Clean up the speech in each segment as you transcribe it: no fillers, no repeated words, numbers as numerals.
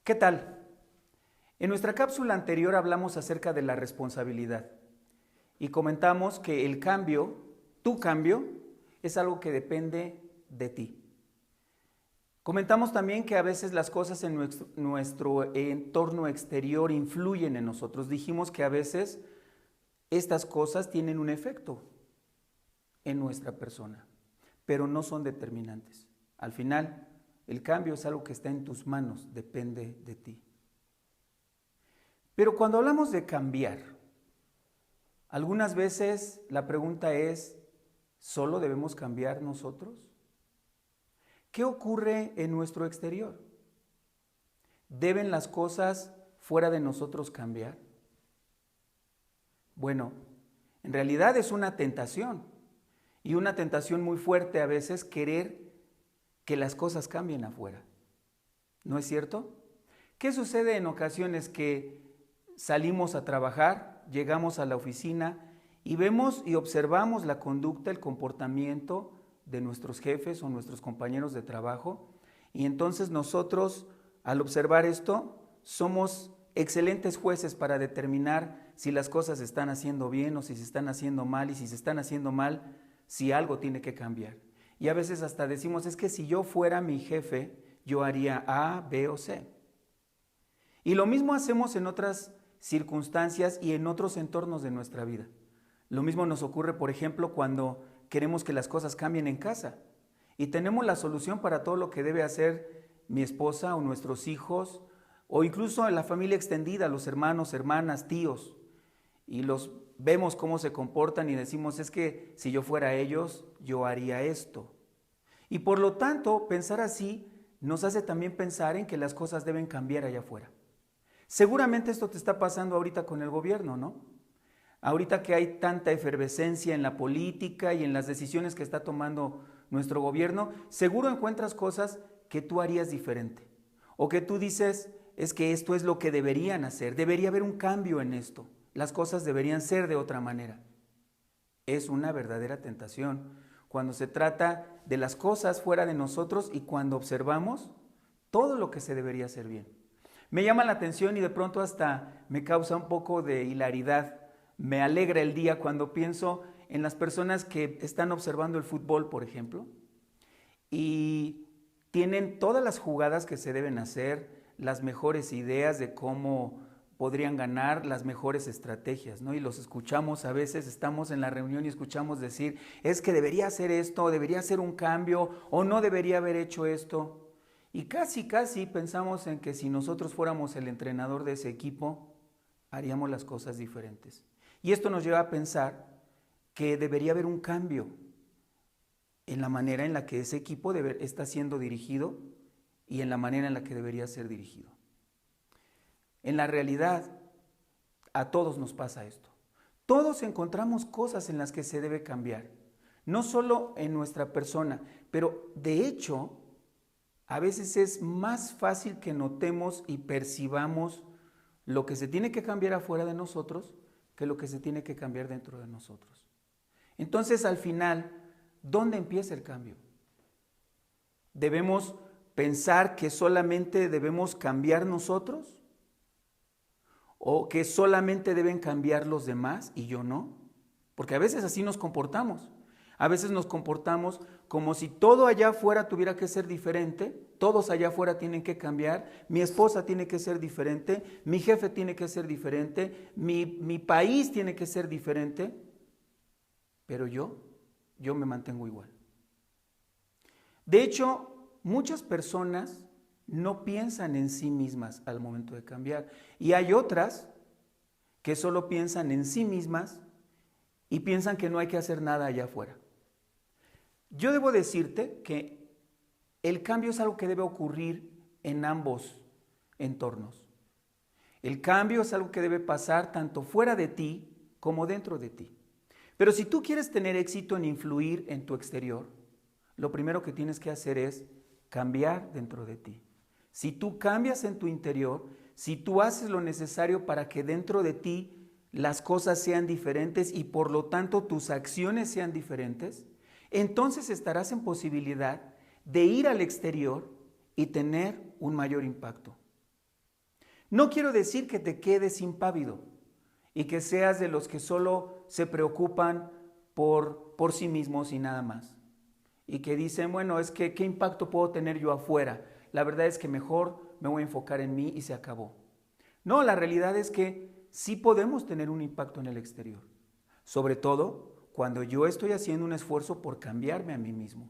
¿Qué tal? En nuestra cápsula anterior hablamos acerca de la responsabilidad y comentamos que el cambio, tu cambio, es algo que depende de ti. Comentamos también que a veces las cosas en nuestro entorno exterior influyen en nosotros. Dijimos que a veces estas cosas tienen un efecto en nuestra persona, pero no son determinantes. Al final, el cambio es algo que está en tus manos, depende de ti. Pero cuando hablamos de cambiar, algunas veces la pregunta es, ¿solo debemos cambiar nosotros? ¿Qué ocurre en nuestro exterior? ¿Deben las cosas fuera de nosotros cambiar? Bueno, en realidad es una tentación, y una tentación muy fuerte a veces querer que las cosas cambien afuera. ¿No es cierto? ¿Qué sucede en ocasiones que salimos a trabajar, llegamos a la oficina y vemos y observamos la conducta, el comportamiento de nuestros jefes o nuestros compañeros de trabajo? Y entonces nosotros, al observar esto, somos excelentes jueces para determinar si las cosas se están haciendo bien o si se están haciendo mal, y si se están haciendo mal, si algo tiene que cambiar. Y a veces hasta decimos, es que si yo fuera mi jefe, yo haría A, B o C. Y lo mismo hacemos en otras circunstancias y en otros entornos de nuestra vida. Lo mismo nos ocurre, por ejemplo, cuando queremos que las cosas cambien en casa y tenemos la solución para todo lo que debe hacer mi esposa o nuestros hijos, o incluso en la familia extendida, los hermanos, hermanas, tíos, y los vemos cómo se comportan y decimos, es que si yo fuera ellos, yo haría esto. Y por lo tanto, pensar así nos hace también pensar en que las cosas deben cambiar allá afuera. Seguramente esto te está pasando ahorita con el gobierno, ¿no? Ahorita que hay tanta efervescencia en la política y en las decisiones que está tomando nuestro gobierno, seguro encuentras cosas que tú harías diferente. O que tú dices, es que esto es lo que deberían hacer, debería haber un cambio en esto, las cosas deberían ser de otra manera. Es una verdadera tentación cuando se trata de las cosas fuera de nosotros y cuando observamos todo lo que se debería hacer bien. Me llama la atención y de pronto hasta me causa un poco de hilaridad. Me alegra el día cuando pienso en las personas que están observando el fútbol, por ejemplo, y tienen todas las jugadas que se deben hacer, las mejores ideas de cómo podrían ganar, las mejores estrategias, ¿no? Y los escuchamos a veces, estamos en la reunión y escuchamos decir, es que debería hacer esto, debería hacer un cambio, o no debería haber hecho esto. Y casi pensamos en que si nosotros fuéramos el entrenador de ese equipo, haríamos las cosas diferentes. Y esto nos lleva a pensar que debería haber un cambio en la manera en la que ese equipo está siendo dirigido y en la manera en la que debería ser dirigido. En la realidad, a todos nos pasa esto. Todos encontramos cosas en las que se debe cambiar, no solo en nuestra persona, pero de hecho, a veces es más fácil que notemos y percibamos lo que se tiene que cambiar afuera de nosotros que lo que se tiene que cambiar dentro de nosotros. Entonces, al final, ¿dónde empieza el cambio? ¿Debemos pensar que solamente debemos cambiar nosotros? ¿O que solamente deben cambiar los demás y yo no? Porque a veces así nos comportamos. A veces nos comportamos como si todo allá afuera tuviera que ser diferente, todos allá afuera tienen que cambiar, mi esposa tiene que ser diferente, mi jefe tiene que ser diferente, mi país tiene que ser diferente, pero yo me mantengo igual. De hecho, muchas personas no piensan en sí mismas al momento de cambiar, y hay otras que solo piensan en sí mismas y piensan que no hay que hacer nada allá afuera. Yo debo decirte que el cambio es algo que debe ocurrir en ambos entornos. El cambio es algo que debe pasar tanto fuera de ti como dentro de ti. Pero si tú quieres tener éxito en influir en tu exterior, lo primero que tienes que hacer es cambiar dentro de ti. Si tú cambias en tu interior, si tú haces lo necesario para que dentro de ti las cosas sean diferentes y por lo tanto tus acciones sean diferentes, entonces estarás en posibilidad de ir al exterior y tener un mayor impacto. No quiero decir que te quedes impávido y que seas de los que solo se preocupan por sí mismos y nada más. Y que dicen, bueno, es que ¿qué impacto puedo tener yo afuera? La verdad es que mejor me voy a enfocar en mí y se acabó. No, la realidad es que sí podemos tener un impacto en el exterior. Sobre todo cuando yo estoy haciendo un esfuerzo por cambiarme a mí mismo.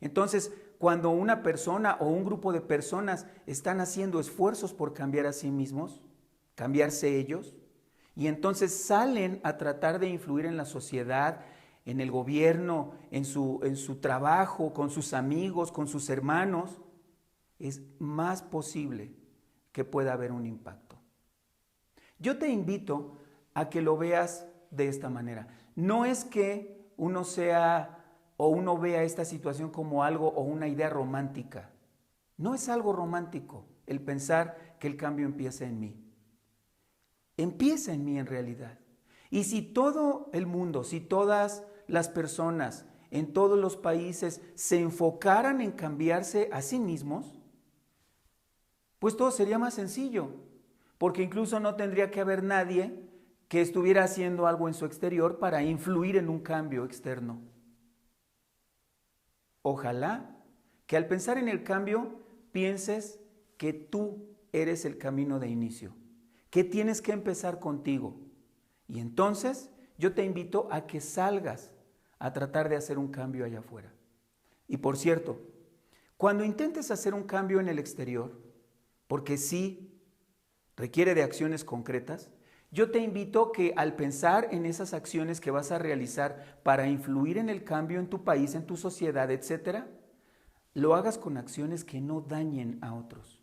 Entonces, cuando una persona o un grupo de personas están haciendo esfuerzos por cambiar a sí mismos, cambiarse ellos, y entonces salen a tratar de influir en la sociedad, en el gobierno, en su trabajo, con sus amigos, con sus hermanos, es más posible que pueda haber un impacto. Yo te invito a que lo veas de esta manera. No es que uno vea esta situación como algo o una idea romántica. No es algo romántico el pensar que el cambio empieza en mí. Empieza en mí en realidad. Y si todo el mundo, si todas las personas en todos los países se enfocaran en cambiarse a sí mismos, pues todo sería más sencillo, porque incluso no tendría que haber nadie que estuviera haciendo algo en su exterior para influir en un cambio externo. Ojalá que al pensar en el cambio pienses que tú eres el camino de inicio, que tienes que empezar contigo. Y entonces yo te invito a que salgas a tratar de hacer un cambio allá afuera. Y por cierto, cuando intentes hacer un cambio en el exterior, porque sí requiere de acciones concretas, yo te invito que al pensar en esas acciones que vas a realizar para influir en el cambio en tu país, en tu sociedad, etcétera, lo hagas con acciones que no dañen a otros.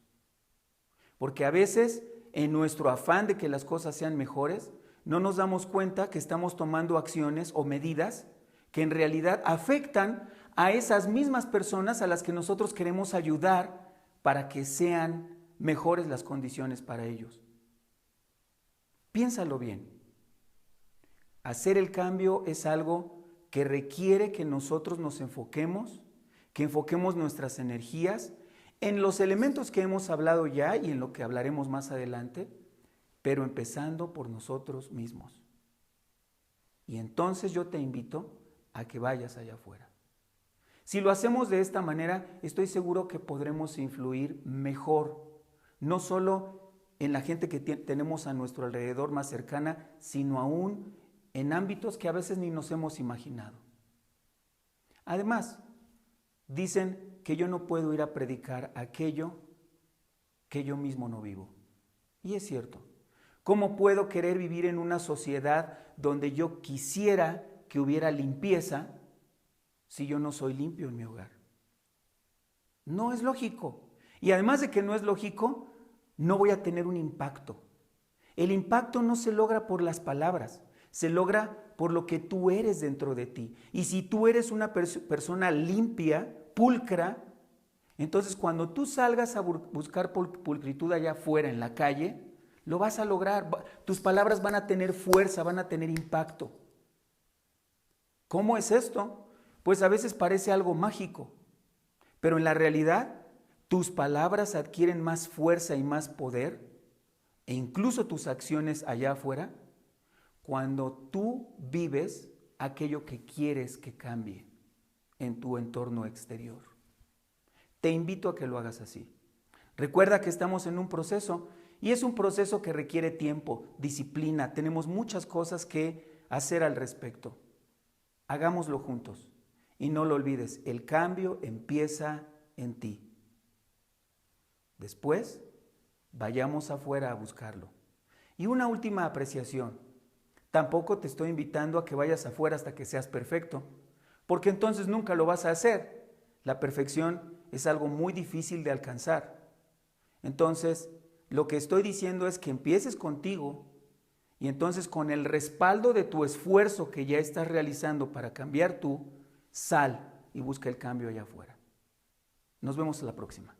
Porque a veces, en nuestro afán de que las cosas sean mejores, no nos damos cuenta que estamos tomando acciones o medidas que en realidad afectan a esas mismas personas a las que nosotros queremos ayudar para que sean mejores las condiciones para ellos. Piénsalo bien. Hacer el cambio es algo que requiere que nosotros nos enfoquemos, que enfoquemos nuestras energías en los elementos que hemos hablado ya y en lo que hablaremos más adelante, pero empezando por nosotros mismos. Y entonces yo te invito a que vayas allá afuera. Si lo hacemos de esta manera, estoy seguro que podremos influir mejor, no solo en la gente que tenemos a nuestro alrededor más cercana, sino aún en ámbitos que a veces ni nos hemos imaginado. Además, dicen que yo no puedo ir a predicar aquello que yo mismo no vivo. Y es cierto. ¿Cómo puedo querer vivir en una sociedad donde yo quisiera que hubiera limpieza si yo no soy limpio en mi hogar? No es lógico. Y además de que no es lógico, no voy a tener un impacto. El impacto no se logra por las palabras, se logra por lo que tú eres dentro de ti. Y si tú eres una persona limpia, pulcra, entonces cuando tú salgas a buscar pulcritud allá afuera en la calle, lo vas a lograr. Tus palabras van a tener fuerza, van a tener impacto. ¿Cómo es esto? Pues a veces parece algo mágico, pero en la realidad tus palabras adquieren más fuerza y más poder, e incluso tus acciones allá afuera, cuando tú vives aquello que quieres que cambie en tu entorno exterior. Te invito a que lo hagas así. Recuerda que estamos en un proceso y es un proceso que requiere tiempo, disciplina. Tenemos muchas cosas que hacer al respecto. Hagámoslo juntos y no lo olvides, el cambio empieza en ti. Después, vayamos afuera a buscarlo. Y una última apreciación. Tampoco te estoy invitando a que vayas afuera hasta que seas perfecto, porque entonces nunca lo vas a hacer. La perfección es algo muy difícil de alcanzar. Entonces, lo que estoy diciendo es que empieces contigo y entonces con el respaldo de tu esfuerzo que ya estás realizando para cambiar tú, sal y busca el cambio allá afuera. Nos vemos la próxima.